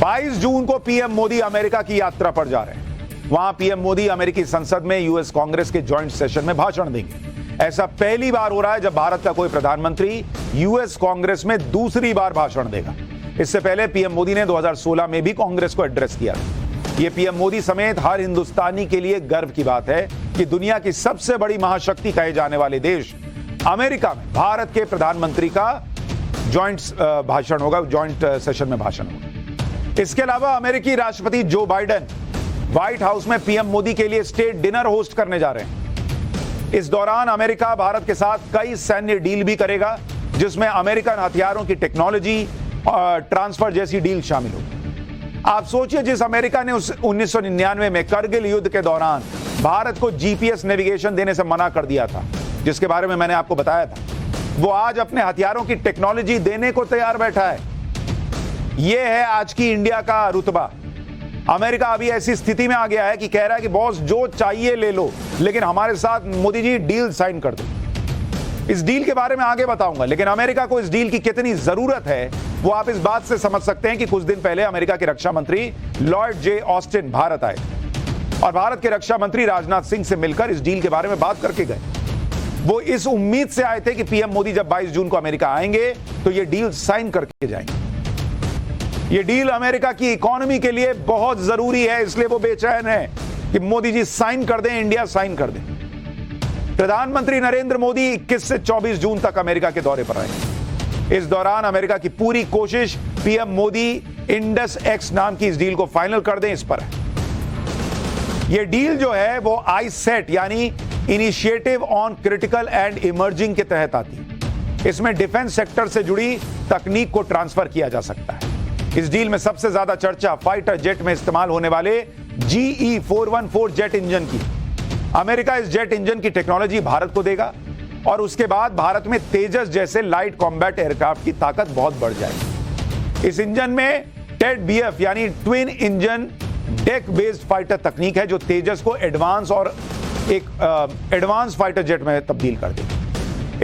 22 जून को PM Modi America की यात्रा पर जा रहे हैं। वहां पीएम मोदी अमेरिकी संसद में यूएस कांग्रेस के जॉइंट सेशन में भाषण देंगे। ऐसा पहली बार हो रहा है जब भारत का कोई प्रधानमंत्री यूएस कांग्रेस में दूसरी बार भाषण देगा। इससे पहले पीएम मोदी ने 2016 में भी कांग्रेस को एड्रेस किया था। यह पीएम मोदी समेत हर हिंदुस्तानी के लिए गर्व की बात है कि दुनिया की सबसे बड़ी महाशक्ति कहे जाने वाले देश अमेरिका में भारत के प्रधानमंत्री का जॉइंट भाषण होगा, जॉइंट सेशन में भाषण होगा। इसके अलावा अमेरिकी राष्ट्रपति जो बाइडेन व्हाइट हाउस में पीएम मोदी के लिए स्टेट डिनर होस्ट करने जा रहे हैं। इस दौरान अमेरिका भारत के साथ कई सैन्य डील भी करेगा, जिसमें अमेरिकन हथियारों की टेक्नोलॉजी और ट्रांसफर जैसी डील शामिल होगी। आप सोचिए, जिस अमेरिका ने 1999 में करगिल युद्ध के दौरान भारत को जीपीएस नेविगेशन देने से मना कर दिया था, जिसके बारे में मैंने आपको बताया था, वो आज अपने हथियारों की टेक्नोलॉजी देने को तैयार बैठा है। यह है आज की इंडिया का रुतबा। अमेरिका अभी ऐसी स्थिति में आ गया है कि कह रहा है कि बॉस जो चाहिए ले लो, लेकिन हमारे साथ मोदी जी डील साइन कर दो। इस डील के बारे में आगे बताऊंगा, लेकिन अमेरिका को इस डील की कितनी जरूरत है वो आप इस बात से समझ सकते हैं कि कुछ दिन पहले अमेरिका के रक्षा मंत्री लॉर्ड जे ऑस्टिन भारत आए और भारत के रक्षा मंत्री राजनाथ सिंह से मिलकर इस डील के बारे में बात करके गए। वो इस उम्मीद से आए थे कि पीएम मोदी जब 22 जून को अमेरिका आएंगे तो ये डील साइन करके जाएंगे। ये डील अमेरिका की इकोनॉमी के लिए बहुत जरूरी है, इसलिए वो बेचैन है कि मोदी जी साइन कर दें, इंडिया साइन कर दे। प्रधानमंत्री नरेंद्र मोदी 21 से 24 जून तक अमेरिका के दौरे पर आएंगे। इस दौरान अमेरिका की पूरी कोशिश पीएम मोदी इंडस एक्स नाम की इस डील को फाइनल कर दें, इस पर है। यह डील जो है वो आईसेट यानी initiative on critical and emerging के तहत आती है। इसमें डिफेंस सेक्टर से जुड़ी तकनीक को ट्रांसफर किया जा सकता है। इस डील में सबसे ज्यादा चर्चा फाइटर जेट में इस्तेमाल होने वाले GE 414 जेट इंजन की। अमेरिका इस जेट इंजन की टेक्नोलॉजी भारत को देगा और उसके बाद भारत में तेजस जैसे लाइट कॉम्बैट एयरक्राफ्ट की ताकत बहुत बढ़ जाएगी। इस इंजन में TED-BF यानी twin engine deck based fighter तकनीक है, जो तेजस को एडवांस और एक एडवांस फाइटर जेट में तब्दील कर देगी।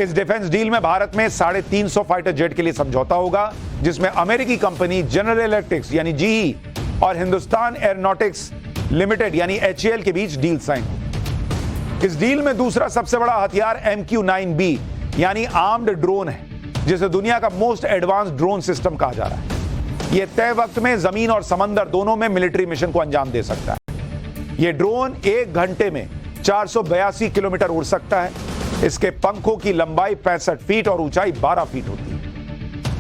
इस डिफेंस डील में भारत में 350 फाइटर जेट के लिए समझौता होगा, जिसमें अमेरिकी कंपनी जनरल इलेक्ट्रिक्स यानी GE और हिंदुस्तान एरोनॉटिक्स लिमिटेड यानी HAL के बीच डील साइन हो। इस डील में दूसरा सबसे बड़ा हथियार MQ-9B यानी आर्म्ड ड्रोन है, जिसे दुनिया का मोस्ट एडवांस ड्रोन सिस्टम कहा जा रहा है। यह तय वक्त में जमीन और समंदर दोनों में मिलिट्री मिशन को अंजाम दे सकता है। यह ड्रोन 1 घंटे में 482 किलोमीटर उड़ सकता है। इसके पंखों की लंबाई 65 फीट और ऊंचाई 12 फीट होती है।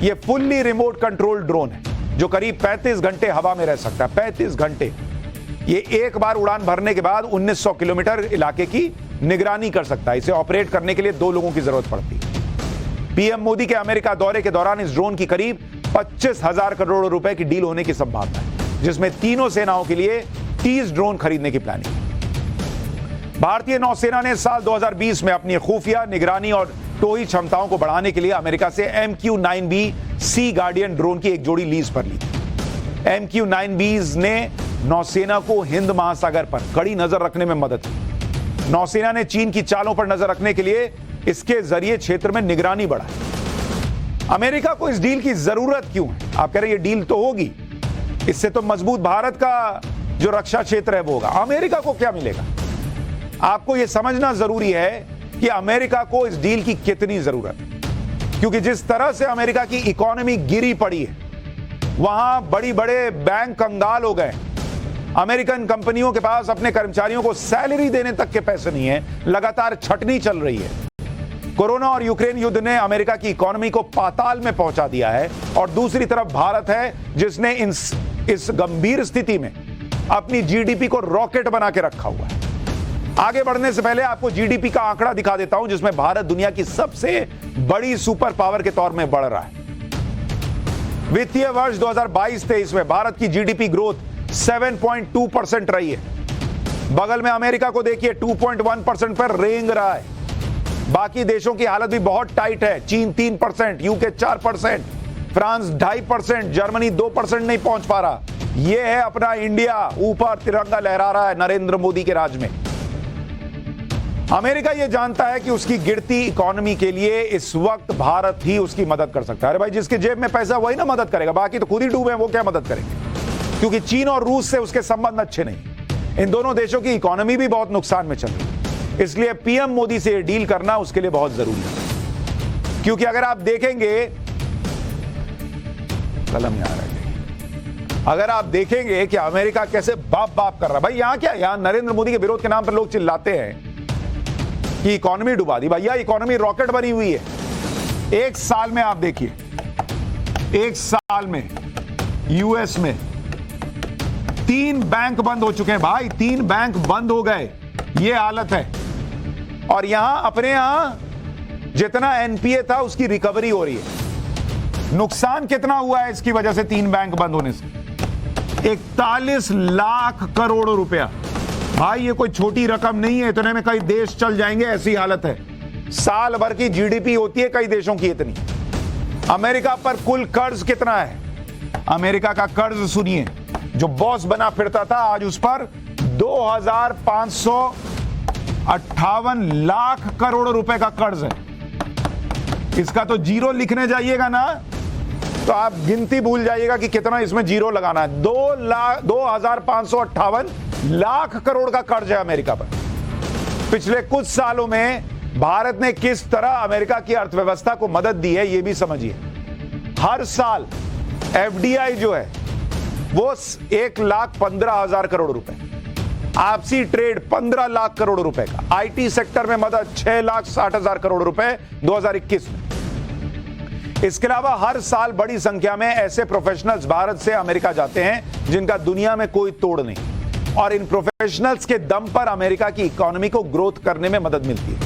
यह फुल्ली रिमोट कंट्रोल ड्रोन है जो करीब 35 घंटे हवा में रह सकता है। 35 घंटे। यह एक बार उड़ान भरने के बाद 1900 किलोमीटर इलाके की निगरानी कर सकता है। इसे ऑपरेट करने के लिए 2 लोगों की जरूरत पड़ती है। पीएम मोदी के अमेरिका दौरे के दौरान इस ड्रोन की करीब 25,000 करोड़ रुपए की डील होने की संभावना है, जिसमें तीनों सेनाओं के लिए 30 ड्रोन खरीदने की प्लानिंग है। भारतीय नौसेना ने साल 2020 में अपनी खुफिया निगरानी और टोही क्षमताओं को बढ़ाने के लिए अमेरिका से MQ-9B सी गार्डियन ड्रोन की एक जोड़ी लीज पर ली। MQ-9Bs ने नौसेना को हिंद महासागर पर कड़ी नजर रखने में मदद की। नौसेना ने चीन की चालों पर नजर रखने के लिए इसके जरिए क्षेत्र में निगरानी बढ़ाई। अमेरिका को इस डील की जरूरत क्यों है? आप कह रहे हैं ये डील तो होगी, इससे तो मजबूत भारत का जो रक्षा क्षेत्र है वो होगा। अमेरिका को क्या मिलेगा? आपको यह समझना जरूरी है कि अमेरिका को इस डील की कितनी जरूरत है, क्योंकि जिस तरह से अमेरिका की इकोनॉमी गिरी पड़ी है, वहां बड़ी बड़े बैंक कंगाल हो गए। अमेरिकन कंपनियों के पास अपने कर्मचारियों को सैलरी देने तक के पैसे नहीं है। लगातार छटनी चल रही है। कोरोना और यूक्रेन युद्ध ने अमेरिका की इकोनॉमी को पाताल में पहुंचा दिया है और दूसरी तरफ भारत है जिसने इस गंभीर स्थिति में अपनी GDP को रॉकेट बना के रखा हुआ है। आगे बढ़ने से पहले आपको GDP का आंकड़ा दिखा देता हूं, जिसमें भारत दुनिया की सबसे बड़ी सुपर पावर के तौर में बढ़ रहा है। वित्तीय वर्ष 2022-23 में भारत की GDP ग्रोथ 7.2% रही है। बगल में अमेरिका को देखिए, 2.1% पर रेंग रहा है। बाकी देशों की हालत भी बहुत टाइट है। चीन 3%, UK 4%, फ्रांस 2.5%, जर्मनी 2% नहीं पहुंच पा रहा। यह है अपना इंडिया, ऊपर तिरंगा लहरा रहा है नरेंद्र मोदी के राज में। अमेरिका यह जानता है कि उसकी गिरती इकोनॉमी के लिए इस वक्त भारत ही उसकी मदद कर सकता है। अरे भाई, जिसके जेब में पैसा वही ना मदद करेगा, बाकी तो खुद ही डूबे हैं, वो क्या मदद करेंगे। क्योंकि चीन और रूस से उसके संबंध अच्छे नहीं। इन दोनों देशों की इकोनॉमी भी बहुत नुकसान में चल रही है, इसलिए पीएम मोदी से डील करना उसके लिए बहुत जरूरी है। क्योंकि अगर आप देखेंगे, कलम यहां रह गई, अगर आप देखेंगे कि अमेरिका कैसे बाप बाप कर रहा है, भाई यहां क्या, यहां नरेंद्र मोदी के विरोध के नाम पर लोग चिल्लाते हैं कि इकोनॉमी डुबा दी। भैया इकोनॉमी रॉकेट बनी हुई है। एक साल में आप देखिए, एक साल में यूएस में 3 बैंक बंद हो चुके हैं भाई, 3 बैंक बंद हो गए, ये हालत है। और यहां अपने यहां जितना एनपीए था उसकी रिकवरी हो रही है। नुकसान कितना हुआ है इसकी वजह से 3 बैंक बंद होने से? 41 लाख करोड़ रुपया। भाई ये कोई छोटी रकम नहीं है, इतने में कई देश चल जाएंगे, ऐसी हालत है। साल भर की जीडीपी होती है कई देशों की इतनी। अमेरिका पर कुल कर्ज कितना है? अमेरिका का कर्ज सुनिए, जो बॉस बना फिरता था आज उस पर 2558 लाख करोड़ रुपए का कर्ज है। इसका तो जीरो लिखने जाइएगा ना तो आप गिनती भूल जाइएगा कि कितना इसमें जीरो लगाना है। 2558 लाख करोड़ का कर्ज है अमेरिका पर। पिछले कुछ सालों में भारत ने किस तरह अमेरिका की अर्थव्यवस्था को मदद दी है ये भी समझिए। हर साल एफडीआई जो है वो 1,15,000 करोड़ रुपए, आपसी ट्रेड 15 लाख करोड़ रुपए का, आईटी सेक्टर में मदद 6,60,000 करोड़ रुपए 2021 में। इसके अलावा हर साल बड़ी संख्या में ऐसे प्रोफेशनल्स भारत से अमेरिका जाते हैं जिनका दुनिया में कोई तोड़ नहीं, और इन प्रोफेशनल्स के दम पर अमेरिका की इकोनॉमी को ग्रोथ करने में मदद मिलती है।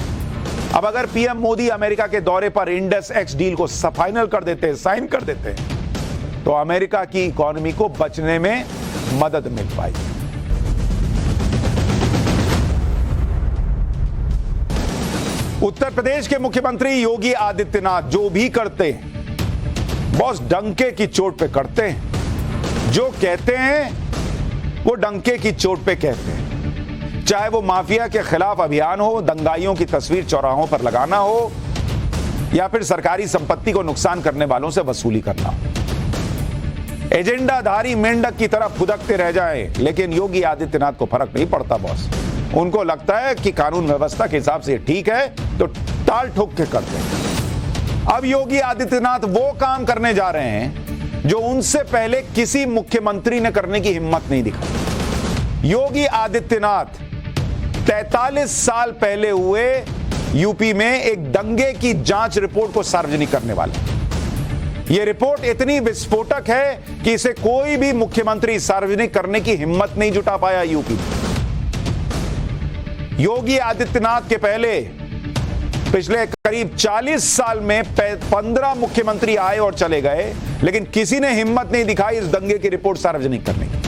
अब अगर पीएम मोदी अमेरिका के दौरे पर इंडस एक्स डील को फाइनल कर देते हैं, साइन कर देते हैं, तो अमेरिका की इकोनॉमी को बचने में मदद मिल पाएगी। उत्तर प्रदेश के मुख्यमंत्री योगी आदित्यनाथ जो भी करते हैं बॉस डंके की चोट पे करते हैं। जो कहते हैं वो डंके की चोट पे कहते हैं। चाहे वो माफिया के खिलाफ अभियान हो, दंगाइयों की तस्वीर चौराहों पर लगाना हो, या फिर सरकारी संपत्ति को नुकसान करने वालों से वसूली करना हो। एजेंडाधारी मेंढक की तरह फुदकते रह जाएं, लेकिन योगी आदित्यनाथ को फर्क नहीं पड़ता बॉस। उनको लगता है कि कानून व्यवस्था के हिसाब से ठीक है तो टाल ठोक के करते हैं। अब योगी आदित्यनाथ वो काम करने जा रहे हैं जो उनसे पहले किसी मुख्यमंत्री ने करने की हिम्मत नहीं दिखाई। योगी आदित्यनाथ 43 साल पहले हुए यूपी में एक दंगे की जांच रिपोर्ट को सार्वजनिक करने वाले। यह रिपोर्ट इतनी विस्फोटक है कि इसे कोई भी मुख्यमंत्री सार्वजनिक करने की हिम्मत नहीं जुटा पाया यूपी में। योगी आदित्यनाथ के पहले पिछले करीब 40 साल में 15 मुख्यमंत्री आए और चले गए, लेकिन किसी ने हिम्मत नहीं दिखाई इस दंगे की रिपोर्ट सार्वजनिक करने की।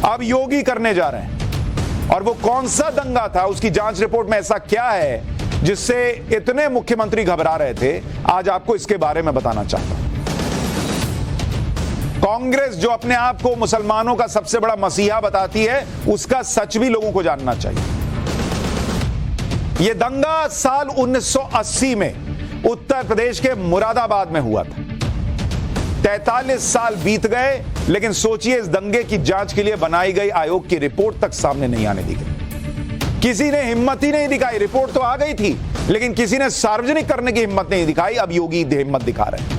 अब योगी करने जा रहे हैं, और वो कौन सा दंगा था, उसकी जांच रिपोर्ट में ऐसा क्या है जिससे इतने मुख्यमंत्री घबरा रहे थे, आज आपको इसके बारे में बताना चाहता हूं। कांग्रेस जो अपने आप को मुसलमानों का सबसे बड़ा मसीहा बताती है, उसका सच भी लोगों को जानना चाहिए। यह दंगा साल 1980 में उत्तर प्रदेश के मुरादाबाद में हुआ था। 43 साल बीत गए, लेकिन सोचिए इस दंगे की जांच के लिए बनाई गई आयोग की रिपोर्ट तक सामने नहीं आने दी गई। किसी ने हिम्मत ही नहीं दिखाई। रिपोर्ट तो आ गई थी, लेकिन किसी ने सार्वजनिक करने की हिम्मत नहीं दिखाई। अब योगी हिम्मत दिखा रहे हैं।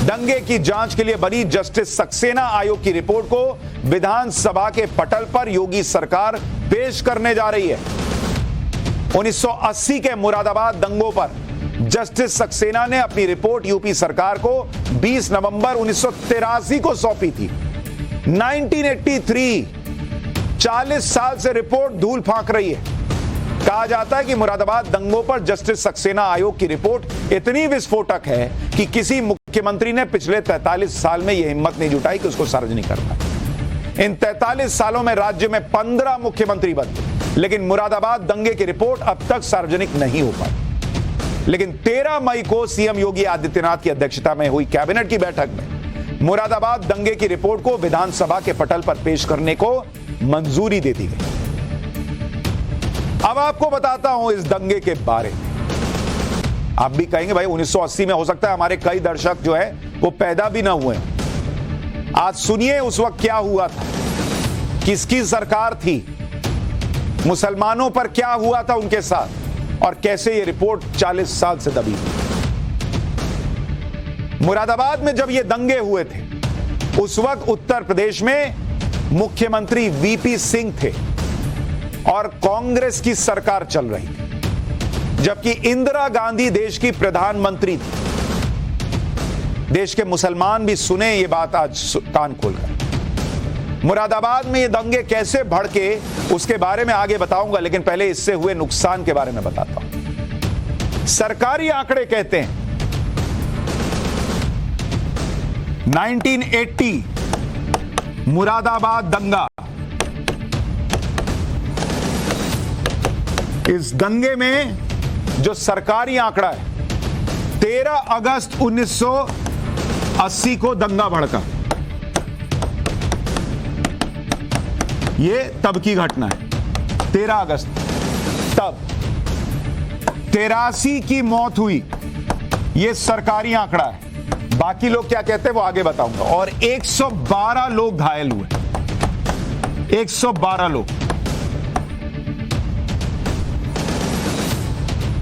दंगे की जांच के लिए बनी जस्टिस सक्सेना आयोग की रिपोर्ट को विधानसभा के पटल पर योगी सरकार पेश करने जा रही है। 1980 के मुरादाबाद दंगों पर जस्टिस सक्सेना ने अपनी रिपोर्ट यूपी सरकार को 20 नवंबर 1983 को सौंपी थी। 1983, 40 साल से रिपोर्ट धूल फांक रही है। कहा जाता है कि मुरादाबाद दंगों पर जस्टिस सक्सेना आयोग की रिपोर्ट इतनी विस्फोटक है कि किसी मुख्यमंत्री ने पिछले 43 साल में यह हिम्मत नहीं जुटाई कि उसको सार्वजनिक कर पाए। इन 43 सालों में राज्य में 15 मुख्यमंत्री बदले, लेकिन मुरादाबाद दंगे की रिपोर्ट अब तक सार्वजनिक नहीं हो पाई। लेकिन 13 मई को सीएम योगी आदित्यनाथ की अध्यक्षता में हुई कैबिनेट की बैठक में मुरादाबाद दंगे की रिपोर्ट को विधानसभा के पटल पर पेश करने को मंजूरी दे दी गई। अब आपको बताता हूं इस दंगे के बारे में। आप भी कहेंगे भाई 1980 में हो सकता है हमारे कई दर्शक जो है वो पैदा भी ना हुए। आज सुनिए उस वक्त क्या हुआ था, किसकी सरकार थी, मुसलमानों पर क्या हुआ था उनके साथ, और कैसे ये रिपोर्ट 40 साल से दबी थी। मुरादाबाद में जब ये दंगे हुए थे, उस वक्त उत्तर प्रदेश में मुख्यमंत्री वीपी सिंह थे और कांग्रेस की सरकार चल रही थी, जबकि इंदिरा गांधी देश की प्रधानमंत्री थी। देश के मुसलमान भी सुने ये बात आज कान खोलकर। मुरादाबाद में ये दंगे कैसे भड़के उसके बारे में आगे बताऊंगा, लेकिन पहले इससे हुए नुकसान के बारे में बताता हूं। सरकारी आंकड़े कहते हैं 1980 मुरादाबाद दंगा, इस दंगे में जो सरकारी आंकड़ा है 13 अगस्त 1980 को दंगा भड़का। ये तब की घटना है, 13 अगस्त। तब 83 की मौत हुई, ये सरकारी आंकड़ा है। बाकी लोग क्या कहते हैं वो आगे बताऊंगा। और 112 लोग घायल हुए, 112 लोग।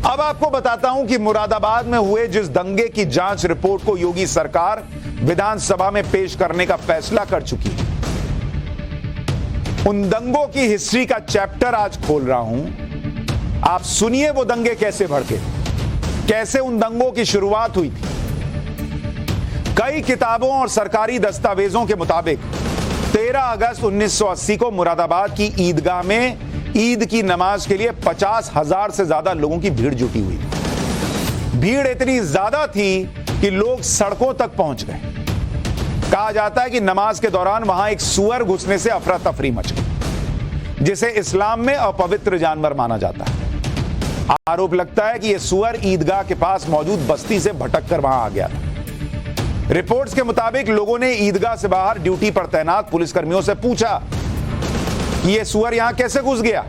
अब आपको बताता हूं कि मुरादाबाद में हुए जिस दंगे की जांच रिपोर्ट को योगी सरकार विधानसभा में पेश करने का फैसला कर चुकी है, उन दंगों की हिस्ट्री का चैप्टर आज खोल रहा हूं। आप सुनिए वो दंगे कैसे भड़के, कैसे उन दंगों की शुरुआत हुई थी। कई किताबों और सरकारी दस्तावेजों के मुताबिक 13 अगस्त 1980 को मुरादाबाद की ईदगाह में ईद की नमाज के लिए 50,000 से ज्यादा लोगों की भीड़ जुटी हुई थी। भीड़ इतनी ज्यादा थी कि लोग सड़कों तक पहुंच गए। कहा जाता है कि नमाज के दौरान वहां एक सूअर घुसने से अफरा तफरी मच गई, जिसे इस्लाम में अपवित्र जानवर माना जाता है। आरोप लगता है कि यह सूअर ईदगाह के पास मौजूद बस्ती से भटक कर वहां आ गया था। रिपोर्ट्स के मुताबिक लोगों ने ईदगाह से बाहर ड्यूटी पर तैनात पुलिसकर्मियों से पूछा कि यह सूअर यहां कैसे घुस गया।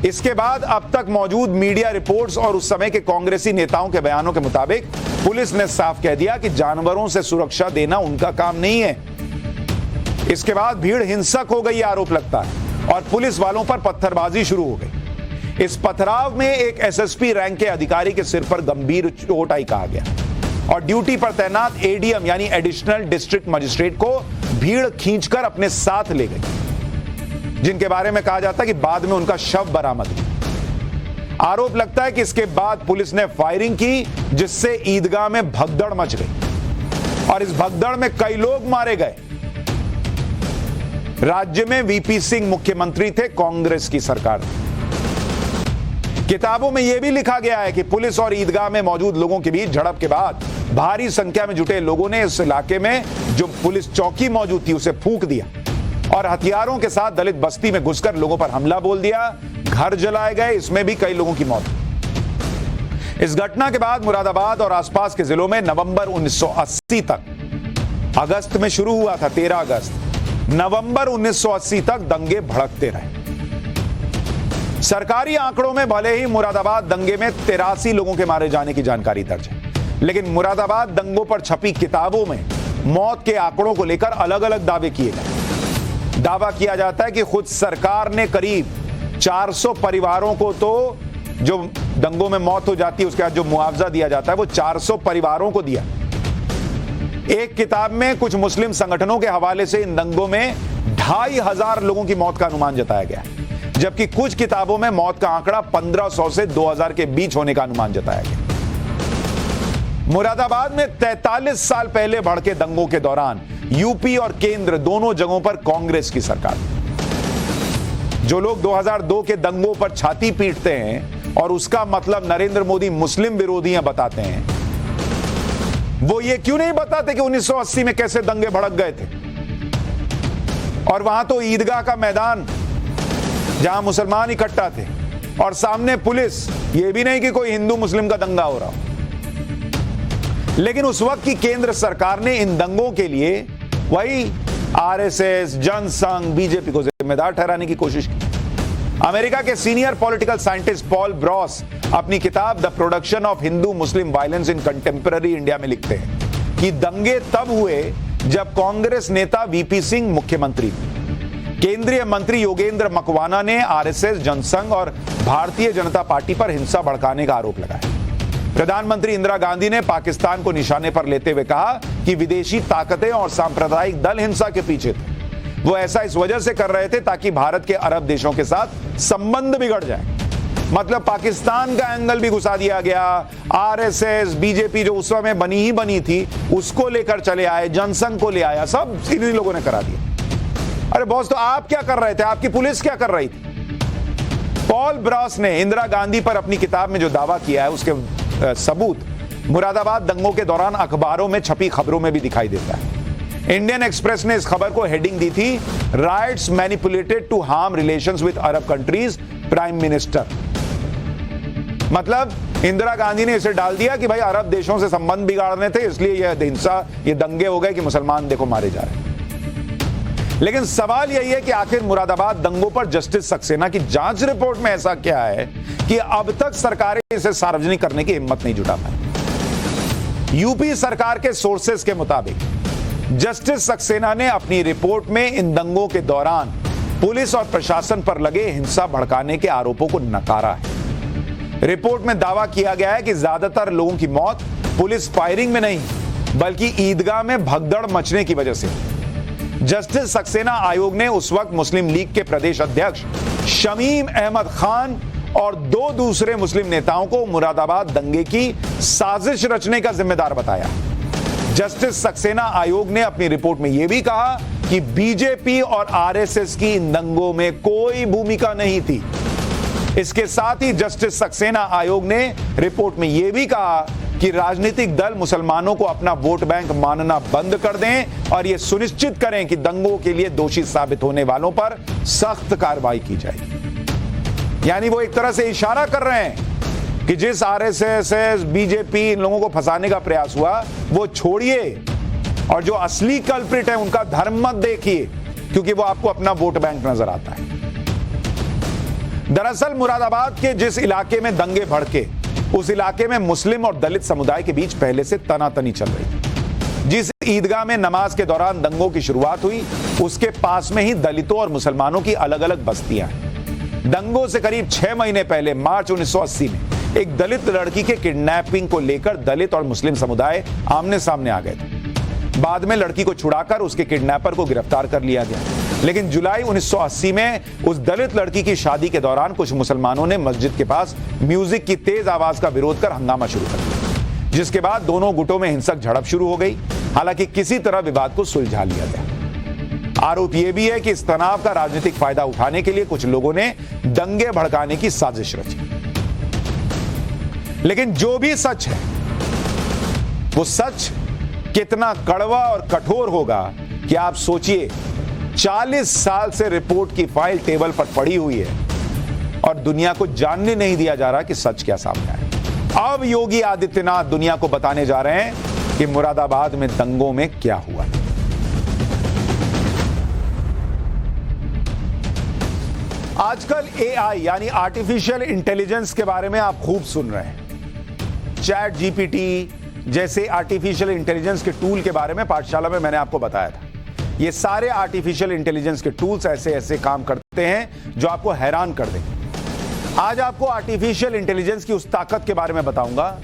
इसके बाद अब तक मौजूद मीडिया रिपोर्ट्स और उस समय के कांग्रेसी नेताओं के बयानों के मुताबिक पुलिस ने साफ कह दिया कि जानवरों से सुरक्षा देना उनका काम नहीं है। इसके बाद भीड़ हिंसक हो गई आरोप लगता है और पुलिस वालों पर पत्थरबाजी शुरू हो गई। इस पथराव में एक एसएसपी रैंक के अधिकारी के सिर पर गंभीर चोट आई कहा गया और ड्यूटी पर तैनात एडीएम यानी एडिशनल डिस्ट्रिक्ट मजिस्ट्रेट को भीड़ खींचकर अपने साथ ले गई, जिनके बारे में कहा जाता है कि बाद में उनका शव बरामद हुआ। आरोप लगता है कि इसके बाद पुलिस ने फायरिंग की, जिससे ईदगाह में भगदड़ मच गई और इस भगदड़ में कई लोग मारे गए। राज्य में वीपी सिंह मुख्यमंत्री थे, कांग्रेस की सरकार थी। किताबों में यह भी लिखा गया है कि पुलिस और ईदगाह में मौजूद लोगों के बीच झड़प के बाद भारी संख्या में जुटे लोगों ने इस इलाके में जो पुलिस चौकी मौजूद थी उसे फूंक दिया और हथियारों के साथ दलित बस्ती में घुसकर लोगों पर हमला बोल दिया। घर जलाए गए, इसमें भी कई लोगों की मौत। इस घटना के बाद मुरादाबाद और आसपास के जिलों में नवंबर 1980 तक, अगस्त में शुरू हुआ था 13 अगस्त, नवंबर 1980 तक दंगे भड़कते रहे। सरकारी आंकड़ों में भले ही मुरादाबाद दंगे में 83 लोगों के मारे जाने की जानकारी दर्ज है, लेकिन मुरादाबाद दंगों पर छपी किताबों में मौत के आंकड़ों को लेकर अलग अलग दावे किए गए। दावा किया जाता है कि खुद सरकार ने करीब 400 परिवारों को, तो जो दंगों में मौत हो जाती है उसके बाद जो मुआवजा दिया जाता है वो 400 परिवारों को दिया। एक किताब में कुछ मुस्लिम संगठनों के हवाले से इन दंगों में 2,500 लोगों की मौत का अनुमान जताया गया, जबकि कुछ किताबों में मौत का आंकड़ा 1500 से 2000 के बीच होने का अनुमान जताया गया। मुरादाबाद में 43 साल पहले भड़के दंगों के दौरान यूपी और केंद्र दोनों जगहों पर कांग्रेस की सरकार। जो लोग 2002 के दंगों पर छाती पीटते हैं और उसका मतलब नरेंद्र मोदी मुस्लिम विरोधी हैं बताते हैं, वो ये क्यों नहीं बताते कि 1980 में कैसे दंगे भड़क गए थे। और वहां तो ईदगाह का मैदान जहां मुसलमान इकट्ठा थे और सामने पुलिस, ये भी नहीं कि कोई हिंदू मुस्लिम का दंगा हो रहा हो। लेकिन उस वक्त की केंद्र सरकार ने इन दंगों के लिए वही आरएसएस, जनसंघ, बीजेपी को जिम्मेदार ठहराने की कोशिश की। अमेरिका के senior political scientist Paul Bros अपनी किताब the production of Hindu Muslim violence in contemporary India में लिखते हैं कि दंगे तब हुए जब कांग्रेस नेता वीपी सिंह मुख्यमंत्री थे। केंद्रीय मंत्री योगेंद्र मकवाना ने आरएसएस, जनसंघ और भारतीय जनता पार्टी पर हिंसा भड़काने का आरोप लगाया। प्रधानमंत्री इंदिरा गांधी ने पाकिस्तान को निशाने पर लेते हुए कहा कि विदेशी ताकतें और सांप्रदायिक दल हिंसा के पीछे थे। वो ऐसा इस वजह से कर रहे थे ताकि भारत के अरब देशों के साथ संबंध बिगड़ जाए। मतलब पाकिस्तान का एंगल भी घुसा दिया गया। आरएसएस, बीजेपी जो उस समय बनी थी उसको लेकर चले आए, जनसंघ को ले आया, सब इन्हीं लोगों ने करा दिया। अरे बॉस, तो आप क्या कर रहे थे? आपकी पुलिस क्या कर रही थी? पॉल ब्रॉस ने इंदिरा गांधी पर अपनी किताब में जो दावा किया है उसके सबूत मुरादाबाद दंगों के दौरान अखबारों में छपी खबरों में भी दिखाई देता है। इंडियन एक्सप्रेस ने इस खबर को हेडिंग दी थी, rights manipulated to harm relations with Arab countries, prime minister. मतलब इंदिरा गांधी ने इसे डाल दिया कि भाई अरब देशों से संबंध बिगाड़ने थे, इसलिए यह हिंसा, ये दंगे हो गए कि मुसलमान देखो मारे जा रहे हैं। लेकिन सवाल यही है कि आखिर मुरादाबाद दंगों पर जस्टिस सक्सेना की जांच रिपोर्ट में ऐसा क्या है कि अब तक सरकारें इसे सार्वजनिक करने की हिम्मत नहीं जुटा पाई। यूपी सरकार के सोर्सेस के मुताबिक जस्टिस सक्सेना ने अपनी रिपोर्ट में इन दंगों के दौरान पुलिस और प्रशासन पर लगे हिंसा भड़काने के आरोपों को नकारा है। रिपोर्ट में दावा किया गया है कि ज्यादातर लोगों की मौत पुलिस फायरिंग में नहीं बल्कि ईदगाह में भगदड़ मचने की वजह से। जस्टिस सक्सेना आयोग ने उस वक्त मुस्लिम लीग के प्रदेश अध्यक्ष शमीम अहमद खान और 2 दूसरे मुस्लिम नेताओं को मुरादाबाद दंगे की साजिश रचने का जिम्मेदार बताया। जस्टिस सक्सेना आयोग ने अपनी रिपोर्ट में यह भी कहा कि बीजेपी और आरएसएस की इन दंगों में कोई भूमिका नहीं थी। इसके साथ ही जस्टिस सक्सेना आयोग ने रिपोर्ट में यह भी कहा कि राजनीतिक दल मुसलमानों को अपना वोट बैंक मानना बंद कर दें और यह सुनिश्चित करें कि दंगों के लिए दोषी साबित होने वालों पर सख्त कार्रवाई की जाएगी। यानी वो एक तरह से इशारा कर रहे हैं कि जिस आरएसएस, बीजेपी, इन लोगों को फंसाने का प्रयास हुआ वो छोड़िए और जो असली कल्प्रिट है उनका धर्म मत देखिए, क्योंकि वो आपको अपना वोट बैंक नजर आता है। दरअसल मुरादाबाद के जिस इलाके में दंगे भड़के उस इलाके में मुस्लिम और दलित समुदाय के बीच पहले से तनातनी चल रही थी। जिस ईदगाह में नमाज के दौरान दंगों की शुरुआत हुई उसके पास में ही दलितों और मुसलमानों की अलग अलग बस्तियां हैं। दंगों से करीब 6 महीने पहले मार्च 1980 में एक दलित लड़की के किडनैपिंग को लेकर दलित और मुस्लिम समुदाय आमने सामने आ गए थे। बाद में लड़की को छुड़ाकर उसके किडनैपर को गिरफ्तार कर लिया गया। लेकिन जुलाई 1980 में उस दलित लड़की की शादी के दौरान कुछ मुसलमानों ने मस्जिद के पास म्यूजिक की तेज आवाज का विरोध कर हंगामा शुरू कर दिया, जिसके बाद दोनों गुटों में हिंसक झड़प शुरू हो गई। हालांकि किसी तरह विवाद को सुलझा लिया गया। आरोप यह भी है कि इस तनाव का राजनीतिक फायदा उठाने के लिए कुछ लोगों ने दंगे भड़काने की साजिश रची। लेकिन जो भी सच है वो सच कितना कड़वा और कठोर होगा कि आप सोचिए। 40 साल से रिपोर्ट की फाइल टेबल पर पड़ी हुई है और दुनिया को जानने नहीं दिया जा रहा कि सच क्या सामने आए। अब योगी आदित्यनाथ दुनिया को बताने जा रहे हैं कि मुरादाबाद में दंगों में क्या हुआ। आजकल एआई यानी आर्टिफिशियल इंटेलिजेंस के बारे में आप खूब सुन रहे हैं। चैट जीपीटी जैसे आर्टिफिशियल इंटेलिजेंस के टूल के बारे में पाठशाला में मैंने आपको बताया था। ये सारे आर्टिफिशियल इंटेलिजेंस के टूल्स ऐसे ऐसे काम करते हैं जो आपको हैरान कर देंगे। आज आपको आर्टिफिशियल इंटेलिजेंस की उस ताकत के बारे में बताऊंगा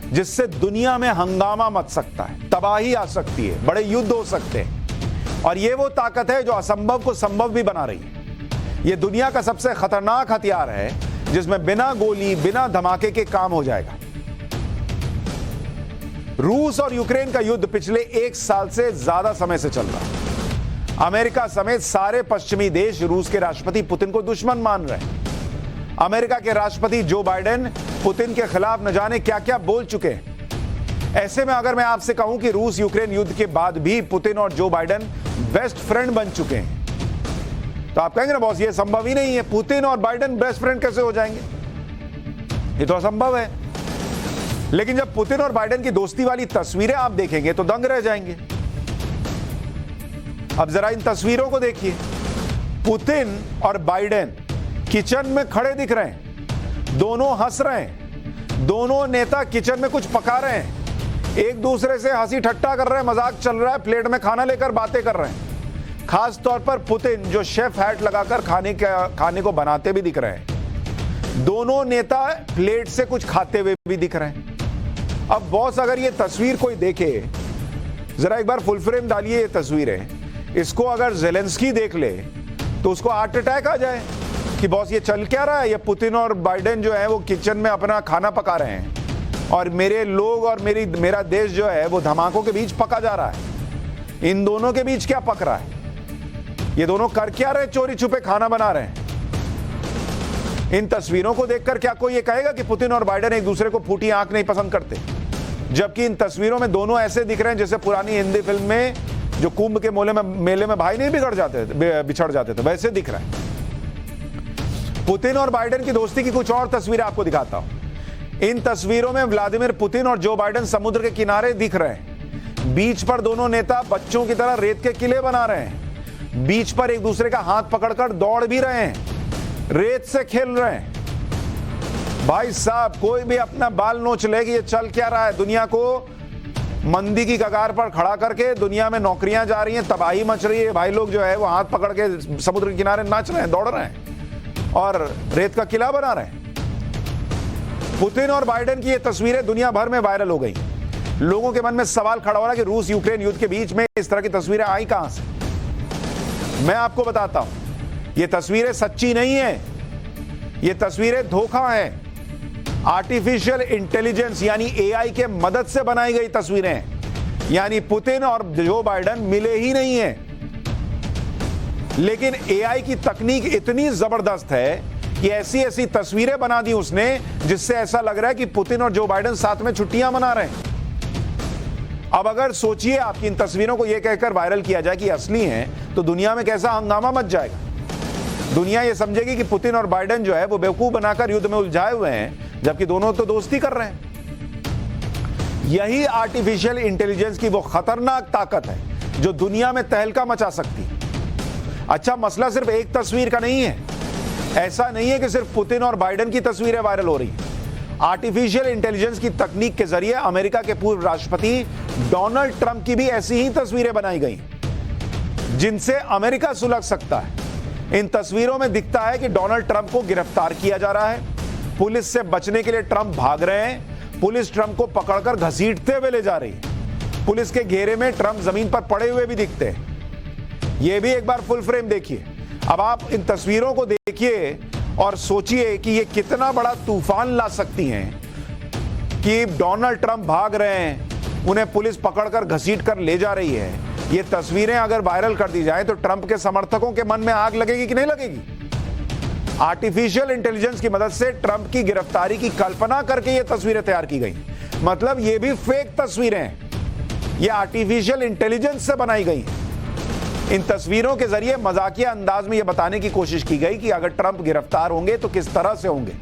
जिससे दुनिया में हंगामा मच सकता है, तबाही आ सकती है, बड़े युद्ध हो सकते हैं। और ये वो ताकत है जो असंभव को संभव भी बना रही है। ये दुनिया का सबसे खतरनाक हथियार है जिसमें बिना गोली, बिना धमाके के काम हो जाएगा। रूस और यूक्रेन का युद्ध पिछले 1 साल से ज्यादा समय से चल रहा है। अमेरिका समेत सारे पश्चिमी देश रूस के राष्ट्रपति पुतिन को दुश्मन मान रहे हैं। अमेरिका के राष्ट्रपति जो बाइडेन पुतिन के खिलाफ न जाने क्या क्या बोल चुके हैं। ऐसे में अगर मैं आपसे कहूं कि रूस यूक्रेन युद्ध के बाद भी पुतिन और जो बाइडेन बेस्ट फ्रेंड बन चुके हैं, तो आप कहेंगे ना बॉस ये संभव ही नहीं है, पुतिन और बाइडेन बेस्ट फ्रेंड कैसे हो जाएंगे? ये तो असंभव है। लेकिन जब पुतिन और बाइडेन की दोस्ती वाली तस्वीरें आप देखेंगे तो दंग रह जाएंगे। अब जरा इन तस्वीरों को देखिए। पुतिन और बाइडेन किचन में खड़े दिख रहे हैं, दोनों हंस रहे हैं, दोनों नेता किचन में कुछ पका रहे हैं। एक दूसरे से हंसी ठट्टा कर रहे हैं, मजाक चल रहा है, प्लेट में खाना लेकर बातें कर रहे हैं। खास तौर पर पुतिन जो शेफ हैट लगाकर खाने को बनाते भी दिख रहे हैं। दोनों नेता प्लेट से कुछ खाते हुए भी दिख रहे हैं। अब बॉस अगर ये तस्वीर कोई देखे, जरा एक बार फुल फ्रेम डालिए ये तस्वीरें, इसको अगर जेलेंस्की देख ले तो उसको हार्ट अटैक आ जाए कि बॉस ये चल क्या रहा है। ये पुतिन और बाइडेन जो है वो किचन में अपना खाना पका रहे हैं और मेरे लोग और मेरा देश जो है वो धमाकों के बीच पका जा रहा है। इन दोनों के बीच क्या पक रहा है? ये दोनों कर क्या रहे? चोरी छुपे खाना बना रहे हैं। इन तस्वीरों को देखकर क्या कोई ये कहेगा कि पुतिन और बाइडेन एक दूसरे को फूटी आंख नहीं पसंद करते? जबकि इन तस्वीरों में दोनों ऐसे दिख रहे हैं जैसे पुरानी हिंदी फिल्म में जो कुंभ के मेले में भाई नहीं बिछड़ जाते थे, वैसे दिख रहा है। पुतिन और बाइडेन की दोस्ती की कुछ और तस्वीरें आपको दिखाता हूं। इन तस्वीरों में व्लादिमीर पुतिन और जो बाइडेन समुद्र के किनारे दिख रहे हैं। बीच पर दोनों नेता बच्चों की तरह रेत के किले बना रहे हैं। बीच पर एक दूसरे का हाथ पकड़कर दौड़ भी रहे हैं, रेत से खेल रहे हैं। भाई साहब, कोई भी अपना बाल नोच ले कि ये चल क्या रहा है। दुनिया को मंदी की कगार पर खड़ा करके दुनिया में नौकरियां जा रही हैं, तबाही मच रही है। भाई लोग जो है वो हाथ पकड़ के समुद्र के किनारे नाच रहे हैं, दौड़ रहे हैं और रेत का किला बना रहे हैं। पुतिन और बाइडेन की ये तस्वीरें दुनिया भर में वायरल हो गई। लोगों के मन में सवाल खड़ा हो रहा है कि रूस यूक्रेन युद्ध के बीच में इस तरह की तस्वीरें आई कहां से? मैं आपको बताता हूं, ये तस्वीरें सच्ची नहीं है, ये तस्वीरें धोखा है। आर्टिफिशियल इंटेलिजेंस यानी एआई के मदद से बनाई गई तस्वीरें, यानी पुतिन और जो बाइडेन मिले ही नहीं है। लेकिन एआई की तकनीक इतनी जबरदस्त है कि ऐसी ऐसी तस्वीरें बना दी उसने जिससे ऐसा लग रहा है कि पुतिन और जो बाइडेन साथ में छुट्टियां मना रहे हैं। अब अगर सोचिए आपकी इन तस्वीरों को यह कहकर वायरल किया जाए कि असली हैं, तो दुनिया में कैसा हंगामा मच जाएगा। दुनिया यह समझेगी कि पुतिन और बाइडेन जो है वो बेवकूफ बनाकर युद्ध में उलझाए हुए हैं, जबकि दोनों तो दोस्ती कर रहे हैं। यही आर्टिफिशियल इंटेलिजेंस की वो खतरनाक ताकत है जो दुनिया में तहलका मचा सकती है। अच्छा, मसला सिर्फ एक तस्वीर का नहीं है। ऐसा नहीं है कि सिर्फ पुतिन और बाइडेन की तस्वीरें वायरल हो रही हैं। आर्टिफिशियल इंटेलिजेंस की तकनीक के जरिए अमेरिका के पूर्व राष्ट्रपति डोनाल्ड ट्रंप की भी ऐसी ही तस्वीरें बनाई गई जिनसे अमेरिका सुलग सकता है। इन तस्वीरों में दिखता है कि डोनाल्ड ट्रंप को गिरफ्तार किया जा रहा है। पुलिस से बचने के लिए ट्रंप भाग रहे हैं। पुलिस ट्रंप को पकड़कर घसीटते हुए ले जा रही है। पुलिस के घेरे में ट्रंप जमीन पर पड़े हुए भी दिखते हैं। यह भी एक बार फुल फ्रेम देखिए। अब आप इन तस्वीरों को देखिए और सोचिए कि ये कितना बड़ा तूफान ला सकती हैं कि डोनाल्ड ट्रंप भाग रहे हैं, उन्हें पुलिस पकड़कर घसीटकर ले जा रही है। ये तस्वीरें अगर वायरल कर दी जाए तो ट्रंप के समर्थकों के मन में आग लगेगी कि नहीं लगेगी? आर्टिफिशियल इंटेलिजेंस की मदद से ट्रंप की गिरफ्तारी की कल्पना करके ये तस्वीरें तैयार की गई। मतलब ये भी फेक तस्वीरें हैं, ये आर्टिफिशियल इंटेलिजेंस से बनाई गई। इन तस्वीरों के जरिए मजाकिया अंदाज में यह बताने की कोशिश की गई कि अगर ट्रंप गिरफ्तार होंगे तो किस तरह से होंगे।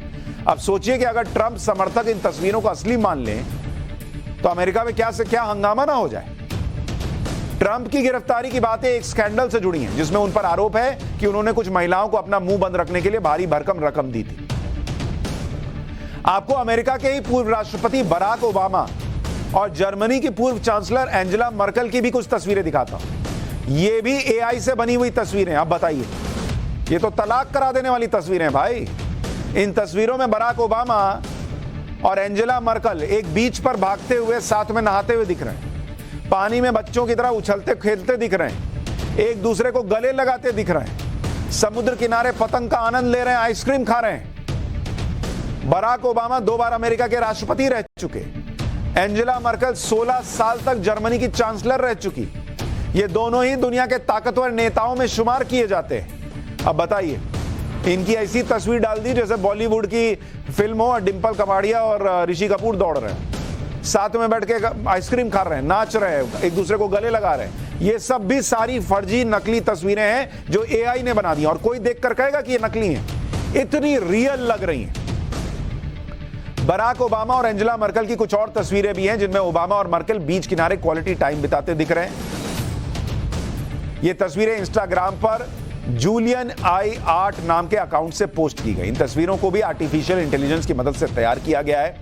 अब सोचिए कि अगर ट्रंप समर्थक इन तस्वीरों को असली मान लें तो अमेरिका में क्या से क्या हंगामा ना हो जाए। ट्रंप की गिरफ्तारी की बातें एक स्कैंडल से जुड़ी हैं जिसमें उन पर आरोप है कि उन्होंने कुछ महिलाओं को अपना मुंह बंद रखने के लिए भारी भरकम रकम दी थी। आपको अमेरिका के ही पूर्व राष्ट्रपति बराक ओबामा और जर्मनी की पूर्व चांसलर एंजेला मर्केल की भी कुछ तस्वीरें दिखाता हूं। ये भी एआई से बनी हुई तस्वीरें। अब बताइए, ये तो तलाक करा देने वाली तस्वीरें भाई। इन तस्वीरों में बराक ओबामा और एंजेला मर्केल एक बीच पर भागते हुए साथ में नहाते हुए दिख रहे हैं। पानी में बच्चों की तरह उछलते खेलते दिख रहे हैं। एक दूसरे को गले लगाते दिख रहे हैं। समुद्र किनारे पतंग का आनंद ले रहे हैं, आइसक्रीम खा रहे हैं। बराक ओबामा 2 बार अमेरिका के राष्ट्रपति रह चुके। एंजेला मर्केल 16 साल तक जर्मनी की चांसलर रह चुकी। ये दोनों ही दुनिया के ताकतवर नेताओं में शुमार किए जाते हैं। अब बताइए, इनकी ऐसी तस्वीर डाल दी जैसे बॉलीवुड की फिल्म हो और डिंपल कपाड़िया और ऋषि कपूर दौड़ रहे हैं, साथ में बैठ के आइसक्रीम खा रहे हैं, नाच रहे हैं, एक दूसरे को गले लगा रहे हैं। ये सब भी सारी फर्जी नकली तस्वीरें हैं जो एआई ने बना दी और कोई देखकर कहेगा कि ये नकली हैं। इतनी रियल लग रही हैं। बराक ओबामा और एंजेला मर्केल की कुछ और तस्वीरें भी हैं जिनमें ओबामा और मर्केल बीच किनारे क्वालिटी टाइम बिताते दिख रहे हैं। ये तस्वीरें इंस्टाग्राम पर जूलियन आई आर्ट नाम के अकाउंट से पोस्ट की गई। इन तस्वीरों को भी आर्टिफिशियल इंटेलिजेंस की मदद से तैयार किया गया है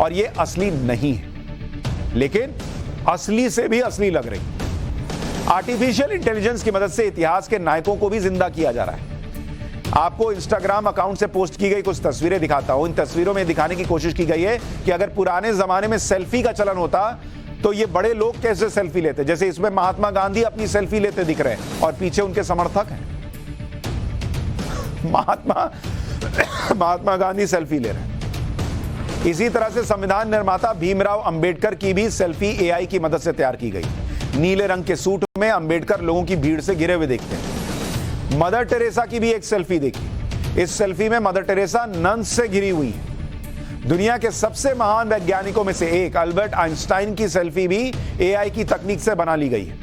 और ये असली नहीं है। लेकिन असली से भी असली लग रही। आर्टिफिशियल इंटेलिजेंस की मदद से इतिहास के नायकों को भी जिंदा किया जा रहा है। आपको इंस्टाग्राम अकाउंट से पोस्ट की गई कुछ तस्वीरें दिखाता हूं। इन तस्वीरों में दिखाने की कोशिश की गई है कि अगर पुराने जमाने में सेल्फी का चलन होता तो ये बड़े लोग कैसे सेल्फी लेते। जैसे इसमें महात्मा गांधी अपनी सेल्फी लेते दिख रहे हैं और पीछे उनके समर्थक हैं। महात्मा गांधी सेल्फी ले रहे हैं। इसी तरह से संविधान निर्माता भीमराव अंबेडकर की भी सेल्फी एआई की मदद से तैयार की गई। नीले रंग के सूट में अंबेडकर लोगों की भीड़ से घिरे हुए दिखते हैं। मदर टेरेसा की भी एक सेल्फी देखी। इस सेल्फी में मदर टेरेसा नन्स से घिरी हुई है। दुनिया के सबसे महान वैज्ञानिकों में से एक अल्बर्ट आइंस्टाइन की सेल्फी भी एआई की तकनीक से बना ली गई है।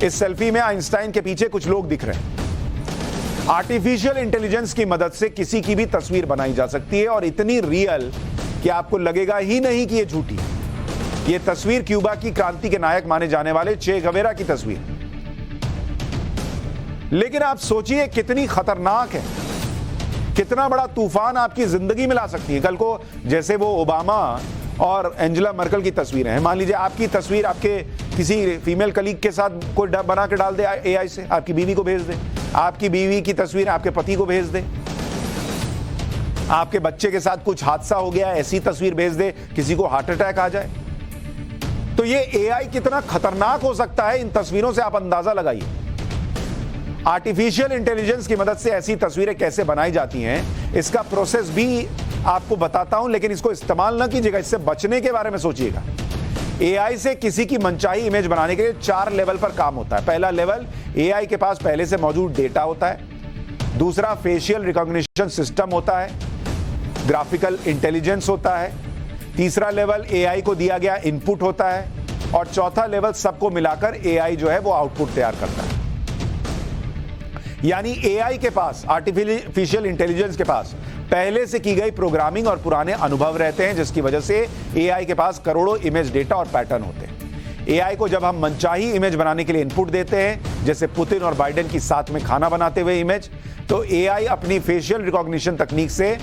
इस सेल्फी में आइंस्टाइन के पीछे कुछ लोग दिख रहे हैं। आर्टिफिशियल इंटेलिजेंस की मदद से किसी की भी तस्वीर बनाई जा सकती है और इतनी रियल कि आपको लगेगा ही नहीं कि यह झूठी है। यह तस्वीर क्यूबा की क्रांति के नायक माने जाने वाले चे गवेरा की तस्वीर। लेकिन आप सोचिए कितनी खतरनाक है, कितना बड़ा तूफान आपकी जिंदगी में ला सकती है। कल को जैसे वो ओबामा और एंजेला मर्केल की तस्वीरें हैं, मान लीजिए आपकी तस्वीर आपके किसी फीमेल कलीग के साथ कोई बना के डाल दे एआई से, आपकी बीवी को भेज दे। आपकी बीवी की तस्वीर आपके पति को भेज दे। आपके बच्चे के साथ कुछ हादसा हो गया, ऐसी तस्वीर भेज दे, किसी को हार्ट अटैक आ जाए। तो ये एआई कितना खतरनाक हो सकता है, इन तस्वीरों से आप अंदाजा लगाइए। आर्टिफिशियल इंटेलिजेंस की मदद से ऐसी तस्वीरें कैसे बनाई जाती हैं, इसका प्रोसेस भी आपको बताता हूं, लेकिन इसको इस्तेमाल ना कीजिएगा, इससे बचने के बारे में सोचिएगा। एआई से किसी की मनचाही इमेज बनाने के लिए 4 लेवल पर काम होता है। पहला लेवल, एआई के पास पहले से मौजूद डेटा होता है। दूसरा, फेशियल रिकॉग्निशन सिस्टम होता है। ग्राफिकल इंटेलिजेंस होता है। तीसरा लेवल, एआई को दिया गया इनपुट होता है। और चौथा लेवल, सबको मिलाकर एआई जो है वो आउटपुट तैयार करता है। यानी एआई के पास, आर्टिफिशियल इंटेलिजेंस के पास पहले से की गई प्रोग्रामिंग और पुराने अनुभव रहते हैं, जिसकी वजह से एआई के पास करोड़ों इमेज डेटा और पैटर्न होते हैं। एआई को जब हम मनचाही इमेज बनाने के लिए इनपुट देते हैं, जैसे पुतिन और बाइडेन की साथ में खाना बनाते हुए इमेज, तो एआई अपनी फेशियल रिकॉग्निशन तकनीक से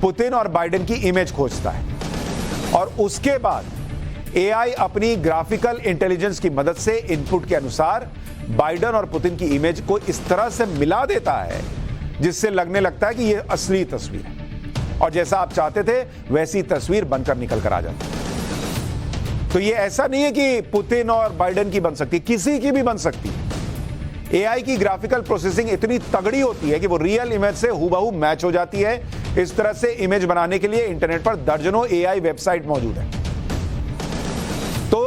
पुतिन और बाइडेन की इमेज खोजता है और उसके बाद एआई अपनी ग्राफिकल इंटेलिजेंस की मदद से इनपुट के अनुसार बाइडेन और पुतिन की इमेज को इस तरह से मिला देता है जिससे लगने लगता है कि यह असली तस्वीर है, और जैसा आप चाहते थे वैसी तस्वीर बनकर निकल कर आ जाती है। तो यह ऐसा नहीं है कि पुतिन और बाइडेन की बन सकती, किसी की भी बन सकती है। एआई की ग्राफिकल प्रोसेसिंग इतनी तगड़ी होती है कि वो रियल इमेज से हूबहू मैच हो जाती है। इस तरह से इमेज बनाने के लिए इंटरनेट पर दर्जनों एआई वेबसाइट मौजूद है। तो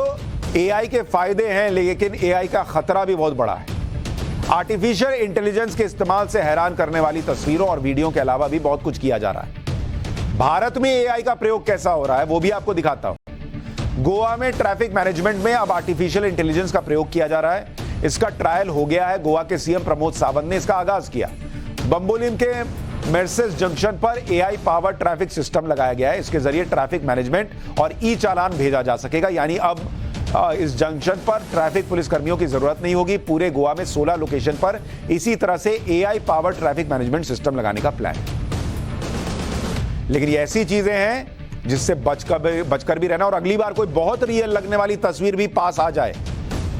एआई के फायदे हैं, लेकिन एआई का खतरा भी बहुत बड़ा है। आर्टिफिशियल इंटेलिजेंस के इस्तेमाल से हैरान करने वाली तस्वीरों और वीडियो के अलावा भी बहुत कुछ किया जा रहा है। भारत में एआई का प्रयोग कैसा हो रहा है वो भी आपको दिखाता हूं। गोवा में ट्रैफिक मैनेजमेंट में अब आर्टिफिशियल इंटेलिजेंस का प्रयोग किया जा रहा है। इसका ट्रायल हो गया है। गोवा के सीएम प्रमोद सावंत ने इसका आगाज किया। बंबोलिम के मेर्सेस जंक्शन पर एआई पावर ट्रैफिक सिस्टम लगाया गया है। इसके जरिए ट्रैफिक मैनेजमेंट और ई चालान भेजा जा सकेगा। यानी अब इस जंक्शन पर ट्रैफिक पुलिस कर्मियों की जरूरत नहीं होगी। पूरे गोवा में 16 लोकेशन पर इसी तरह से AI power traffic management system लगाने का प्लान है। लेकिन ये ऐसी चीजें हैं जिससे बचकर भी रहना, और अगली बार कोई बहुत रियल लगने वाली तस्वीर भी पास आ जाए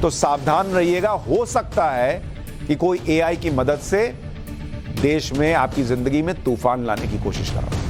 तो सावधान रहिएगा। हो सकता है कि कोई एआई की मदद से देश में आपकी जिंदगी में तूफान लाने की कोशिश कर रहा है।